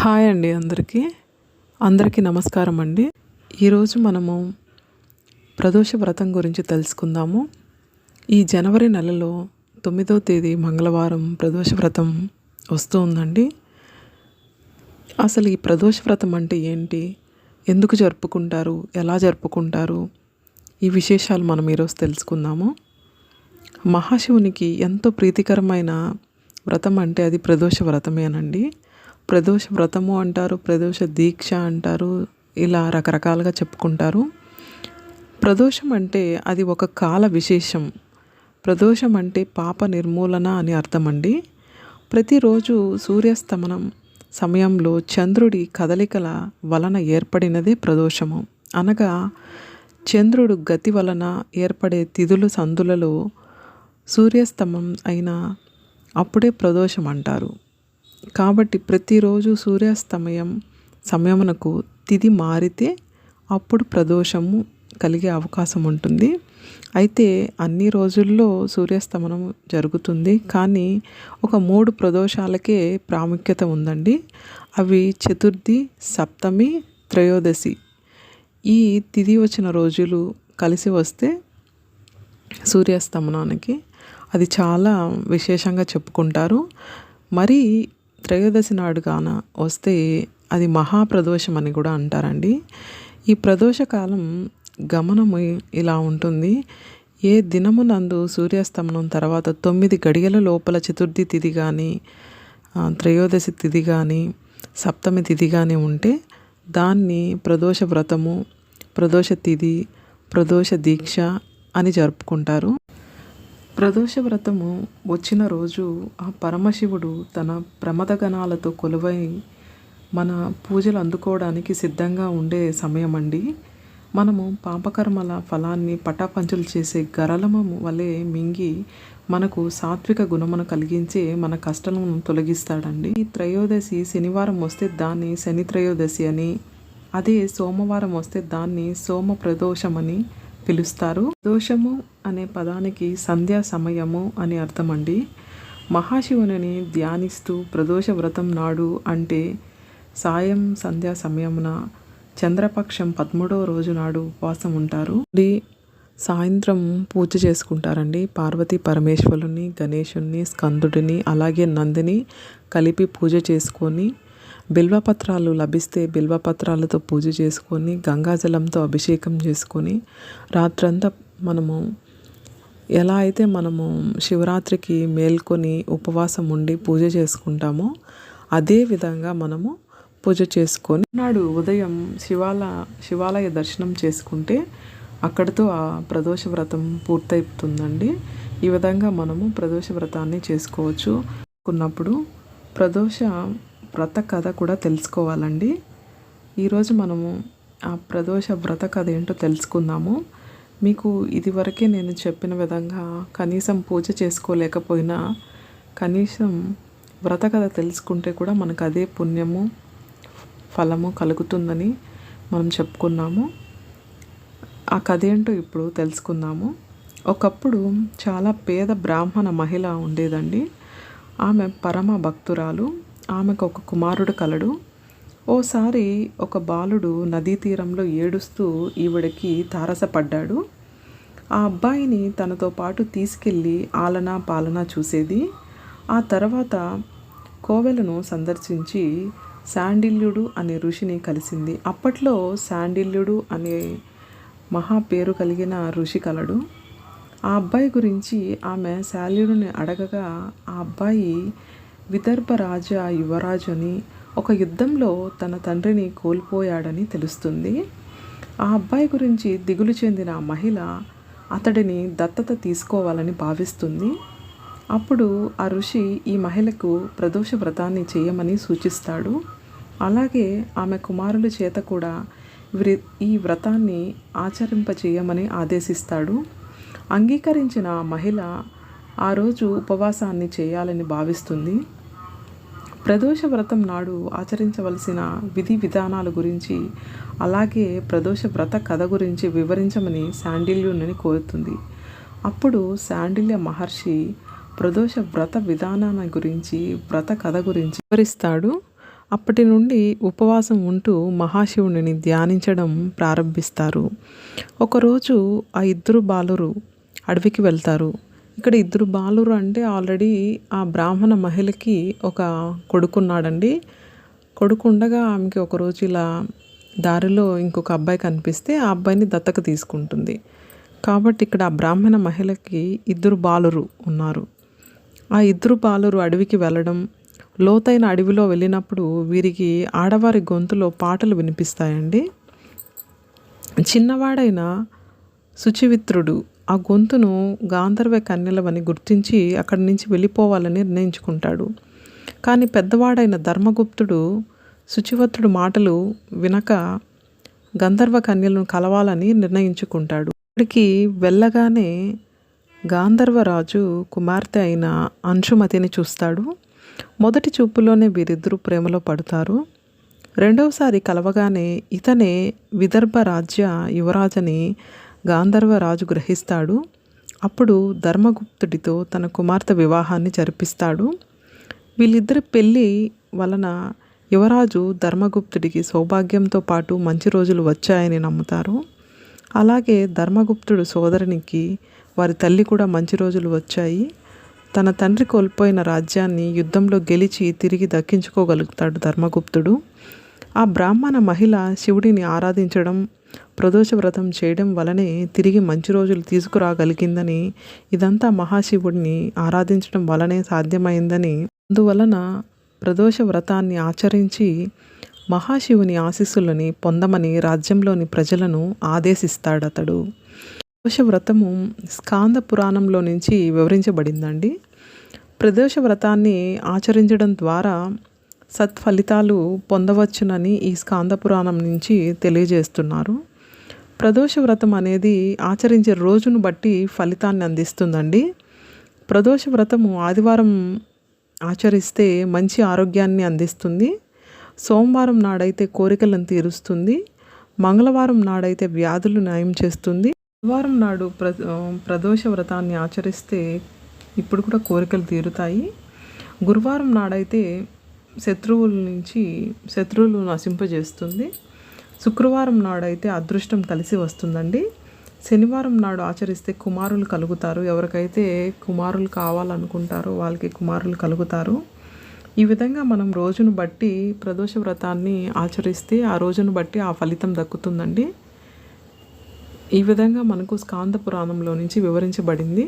Hi అండి అందరికీ నమస్కారం అండి. ఈరోజు మనము ప్రదోష వ్రతం గురించి తెలుసుకుందాము. ఈ జనవరి నెలలో 9వ తేదీ మంగళవారం ప్రదోష వ్రతం వస్తూ ఉందండి. అసలు ఈ ప్రదోష వ్రతం అంటే ఏంటి, ఎందుకు జరుపుకుంటారు, ఎలా జరుపుకుంటారు, ఈ విశేషాలు మనం ఈరోజు తెలుసుకుందాము. మహాశివునికి ఎంతో ప్రీతికరమైన వ్రతం అంటే అది ప్రదోష వ్రతమేనండి. ప్రదోష వ్రతము అంటారు, ప్రదోష దీక్ష అంటారు, ఇలా రకరకాలుగా చెప్పుకుంటారు. ప్రదోషం అంటే అది ఒక కాల విశేషం. ప్రదోషం అంటే పాప నిర్మూలన అని అర్థం అండి. ప్రతిరోజు సూర్యాస్తమనం సమయంలో చంద్రుడి కదలికల వలన ఏర్పడినదే ప్రదోషము. అనగా చంద్రుడు గతి వలన ఏర్పడే తిథులు సందులలో సూర్యాస్తమం అయిన అప్పుడే ప్రదోషం అంటారు. కాబట్టి ప్రతిరోజు సమయమునకు తిథి మారితే అప్పుడు ప్రదోషము కలిగే అవకాశం ఉంటుంది. అయితే అన్ని రోజుల్లో సూర్యాస్తమనం జరుగుతుంది, కానీ ఒక 3 ప్రదోషాలకే ప్రాముఖ్యత ఉందండి. అవి చతుర్థి, సప్తమి, త్రయోదశి. ఈ తిథి వచ్చిన రోజులు కలిసి వస్తే సూర్యాస్తమనానికి అది చాలా విశేషంగా చెప్పుకుంటారు. మరి త్రయోదశి నాడు గాన వస్తే అది మహాప్రదోషం అని కూడా అంటారండి. ఈ ప్రదోషకాలం గమనము ఇలా ఉంటుంది. ఏ దినమునందు సూర్యాస్తమనం తర్వాత 9 గడియల లోపల చతుర్థి తిథి కానీ, త్రయోదశి తిథి కానీ, సప్తమి తిథి కానీ ఉంటే దాన్ని ప్రదోష వ్రతము, ప్రదోష తిథి, ప్రదోష దీక్ష అని జరుపుకుంటారు. ప్రదోష వ్రతము వచ్చిన రోజు ఆ పరమశివుడు తన ప్రమదగణాలతో కొలువై మన పూజలు అందుకోవడానికి సిద్ధంగా ఉండే సమయం అండి. మనము పాపకర్మల ఫలాన్ని పటాపంచలు చేసే గరళము వలె మింగి మనకు సాత్విక గుణమును కలిగించే మన కష్టాలను తొలగిస్తాడండి. ఈ త్రయోదశి శనివారం వస్తే దాన్ని శని త్రయోదశి అని, అదే సోమవారం వస్తే దాన్ని సోమ ప్రదోషమని పిలుస్తారు. దోషము అనే పదానికి సంధ్యా సమయము అని అర్థమండి. మహాశివుని ధ్యానిస్తూ ప్రదోష వ్రతం నాడు అంటే సాయం సంధ్యా సమయమున చంద్రపక్షం 13వ రోజు నాడు ఉపవాసం ఉంటారు. సాయంత్రం పూజ చేసుకుంటారండి. పార్వతీ పరమేశ్వరుని, గణేశుని, స్కందుడిని అలాగే నందిని కలిపి పూజ చేసుకొని, బిల్వపత్రాలు లభిస్తే బిల్వపత్రాలతో పూజ చేసుకొని, గంగాజలంతో అభిషేకం చేసుకొని, రాత్రంతా మనము ఎలా అయితే మనము శివరాత్రికి మేల్కొని ఉపవాసం ఉండి పూజ చేసుకుంటామో అదే విధంగా మనము పూజ చేసుకొని నాడు ఉదయం శివాలయ దర్శనం చేసుకుంటే అక్కడితో ఆ ప్రదోష వ్రతం పూర్తవుతుందండి. ఈ విధంగా మనము ప్రదోష వ్రతాన్ని చేసుకోవచ్చు. అనుకున్నప్పుడు ప్రదోష వ్రత కథ కూడా తెలుసుకోవాలండి. ఈరోజు మనము ఆ ప్రదోష వ్రత కథ ఏంటో తెలుసుకుందాము. మీకు ఇదివరకే నేను చెప్పిన విధంగా కనీసం పూజ చేసుకోలేకపోయినా కనీసం వ్రత కథ తెలుసుకుంటే కూడా మనకు అదే పుణ్యము, ఫలము కలుగుతుందని మనం చెప్పుకున్నాము. ఆ కథ ఏంటో ఇప్పుడు తెలుసుకుందాము. ఒకప్పుడు చాలా పేద బ్రాహ్మణ మహిళ ఉండేదండి. ఆమె పరమ భక్తురాలు. ఆమెకు ఒక కుమారుడు కలడు. ఓసారి ఒక బాలుడు నదీ తీరంలో ఏడుస్తూ ఈవిడకి తారసపడ్డాడు. ఆ అబ్బాయిని తనతో పాటు తీసుకెళ్ళి ఆలనా పాలనా చూసేది. ఆ తర్వాత కోవెలను సందర్శించి శాండిల్యుడు అనే ఋషిని కలిసింది. అప్పట్లో శాండిల్యుడు అనే మహా పేరు కలిగిన ఋషి కలడు. ఆ అబ్బాయి గురించి ఆమె శాల్యుడిని అడగగా ఆ అబ్బాయి విదర్భ రాజా యువరాజు అని, ఒక యుద్ధంలో తన తండ్రిని కోల్పోయాడని తెలుస్తుంది. ఆ అబ్బాయి గురించి దిగులు చెందిన ఆ మహిళ అతడిని దత్తత తీసుకోవాలని భావిస్తుంది. అప్పుడు ఆ ఋషి ఈ మహిళకు ప్రదోష వ్రతాన్ని చేయమని సూచిస్తాడు. అలాగే ఆమె కుమారుల చేత కూడా ఈ వ్రతాన్ని ఆచరింపచేయమని ఆదేశిస్తాడు. అంగీకరించిన మహిళ ఆ రోజు ఉపవాసాన్ని చేయాలని భావిస్తుంది. ప్రదోష వ్రతం నాడు ఆచరించవలసిన విధి విధానాల గురించి అలాగే ప్రదోష వ్రత కథ గురించి వివరించమని శాండిల్యుని కోరుతుంది. అప్పుడు శాండిల్య మహర్షి ప్రదోష వ్రత విధానాన్ని గురించి, వ్రత కథ గురించి వివరిస్తాడు. అప్పటి నుండి ఉపవాసం ఉంటూ మహాశివుడిని ధ్యానించడం ప్రారంభిస్తారు. ఒకరోజు ఆ ఇద్దరు బాలురు అడవికి వెళ్తారు. ఇక్కడ ఇద్దరు బాలురు అంటే ఆల్రెడీ ఆ బ్రాహ్మణ మహిళకి ఒక కొడుకున్నాడండి. కొడుకుండగా ఆమెకి ఒకరోజు ఇలా దారిలో ఇంకొక అబ్బాయి కనిపిస్తే ఆ అబ్బాయిని దత్తత తీసుకుంటుంది. కాబట్టి ఇక్కడ ఆ బ్రాహ్మణ మహిళకి ఇద్దరు బాలురు ఉన్నారు. ఆ ఇద్దరు బాలురు అడవికి వెళ్ళడం, లోతైన అడవిలో వెళ్ళినప్పుడు వీరికి ఆడవారి గొంతులో పాటలు వినిపిస్తాయండి. చిన్నవాడైన సుచివిత్రుడు ఆ గొంతును గాంధర్వ కన్యలవని గుర్తించి అక్కడి నుంచి వెళ్ళిపోవాలని నిర్ణయించుకుంటాడు. కానీ పెద్దవాడైన ధర్మగుప్తుడు శుచివత్రుడు మాటలు వినక గంధర్వ కన్యలను కలవాలని నిర్ణయించుకుంటాడు. అక్కడికి వెళ్ళగానే గాంధర్వరాజు కుమార్తె అయిన అంశుమతిని చూస్తాడు. మొదటి చూపులోనే వీరిద్దరూ ప్రేమలో పడతారు. రెండవసారి కలవగానే ఇతనే విదర్భ రాజ్య యువరాజని గాంధర్వరాజు గ్రహిస్తాడు. అప్పుడు ధర్మగుప్తుడితో తన కుమార్తె వివాహాన్ని జరిపిస్తాడు. వీళ్ళిద్దరి పెళ్ళి వలన యువరాజు ధర్మగుప్తుడికి సౌభాగ్యంతో పాటు మంచి రోజులు వచ్చాయని నమ్ముతారు. అలాగే ధర్మగుప్తుడు సోదరునికి వారి తల్లి కూడా మంచి రోజులు వచ్చాయి. తన తండ్రి కోల్పోయిన రాజ్యాన్ని యుద్ధంలో గెలిచి తిరిగి దక్కించుకోగలుగుతాడు ధర్మగుప్తుడు. ఆ బ్రాహ్మణ మహిళ శివుడిని ఆరాధించడం, ప్రదోష వ్రతం చేయడం వలనే తిరిగి మంచి రోజులు తీసుకురాగలిగిందని, ఇదంతా మహాశివుడిని ఆరాధించడం వలనే సాధ్యమైందని, అందువలన ప్రదోష వ్రతాన్ని ఆచరించి మహాశివుని ఆశీస్సులని పొందమని రాజ్యంలోని ప్రజలను ఆదేశిస్తాడతడు. ప్రదోష వ్రతము స్కాంద పురాణంలో నుంచి వివరించబడిందండి. ప్రదోష వ్రతాన్ని ఆచరించడం ద్వారా సత్ఫలితాలు పొందవచ్చునని ఈ స్కాంద పురాణం నుంచి తెలియజేస్తున్నారు. ప్రదోష వ్రతం అనేది ఆచరించే రోజును బట్టి ఫలితాన్ని అందిస్తుందండి. ప్రదోష వ్రతము ఆదివారం ఆచరిస్తే మంచి ఆరోగ్యాన్ని అందిస్తుంది. సోమవారం నాడైతే కోరికలను తీరుస్తుంది. మంగళవారం నాడైతే వ్యాధులు నయం చేస్తుంది. బుధవారం నాడు ప్రదోష వ్రతాన్ని ఆచరిస్తే ఇప్పుడు కూడా కోరికలు తీరుతాయి. గురువారం నాడైతే శత్రువులు నశింపజేస్తుంది. శుక్రవారం నాడైతే అదృష్టం కలిసి వస్తుందండి. శనివారం నాడు ఆచరిస్తే కుమారులు కలుగుతారు. ఎవరికైతే కుమారులు కావాలనుకుంటారో వాళ్ళకి కుమారులు కలుగుతారు. ఈ విధంగా మనం రోజును బట్టి ప్రదోష వ్రతాన్ని ఆచరిస్తే ఆ రోజును బట్టి ఆ ఫలితం దక్కుతుందండి. ఈ విధంగా మనకు స్కాంద పురాణంలో నుంచి వివరించబడింది.